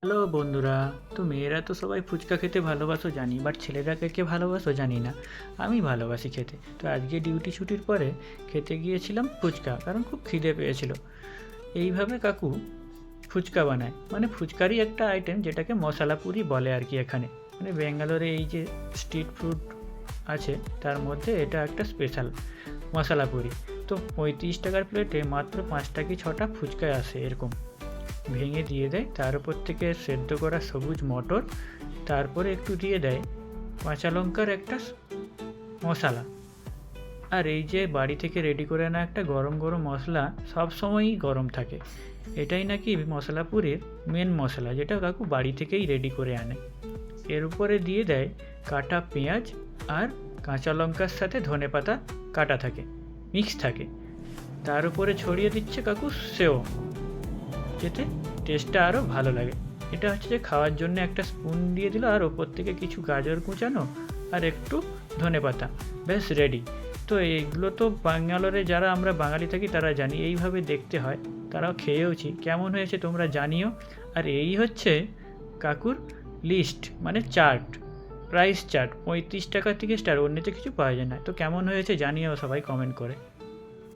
Hello বন্ধুরা। তো মেয়েরা তো সবাই ফুচকা খেতে ভালোবাসো জানি, বাট ছেলেরা কে কে ভালোবাসো জানি না। আমি ভালোবাসি খেতে। তো আজকে ডিউটি ছুটির পরে খেতে গিয়েছিলাম ফুচকা, কারণ খুব খিদে পেয়েছিল। এইভাবে কাকু ফুচকা বানায়, মানে ফুচকারই একটা আইটেম যেটাকে মশলা পুরি বলে আর কি এখানে। মানে ব্যাঙ্গালোরে এই যে স্ট্রিট ফুড আছে তার মধ্যে এটা একটা স্পেশাল মশলা পুরি। তো 35 টাকার প্লেটে মাত্র 5টা কি 6টা ফুচকায় আসে এরকম। ভেঙে দিয়ে দেয়, তার উপর থেকে সেদ্ধ করা সবুজ মটর, তারপরে একটু দিয়ে দেয় কাঁচা লঙ্কার একটা মশলা। আর এই যে বাড়ি থেকে রেডি করে আনা একটা গরম গরম মশলা, সব সময়ই গরম থাকে। এটাই নাকি মশলা পুরির মেন মশলা, যেটা কাকু বাড়ি থেকেই রেডি করে আনে। এর উপরে দিয়ে দেয় কাটা পেঁয়াজ আর কাঁচা লঙ্কার সাথে ধনেপাতা কাটা থাকে, মিক্স থাকে। তার উপরে ছড়িয়ে দিচ্ছে কাকু সেও, যেতে টেস্টটা আরও ভালো লাগে। এটা হচ্ছে যে খাওয়ার জন্য একটা স্পুন দিয়ে দিল, আর ওপর থেকে কিছু গাজর কুচানো আর একটু ধনেপাতা, ব্যাস রেডি। তো এইগুলো তো ব্যাঙ্গালোরে যারা আমরা বাঙালি থাকি তারা জানি এইভাবে দেখতে হয়, তারাও খেয়েওছি। কেমন হয়েছে তোমরা জানিও। আর এই হচ্ছে কাকুর লিস্ট, মানে চার্ট, প্রাইস চার্ট। 35 টাকা থেকে স্টার, অন্যতে কিছু পাওয়া যায় না। তো কেমন হয়েছে জানিও সবাই কমেন্ট করে।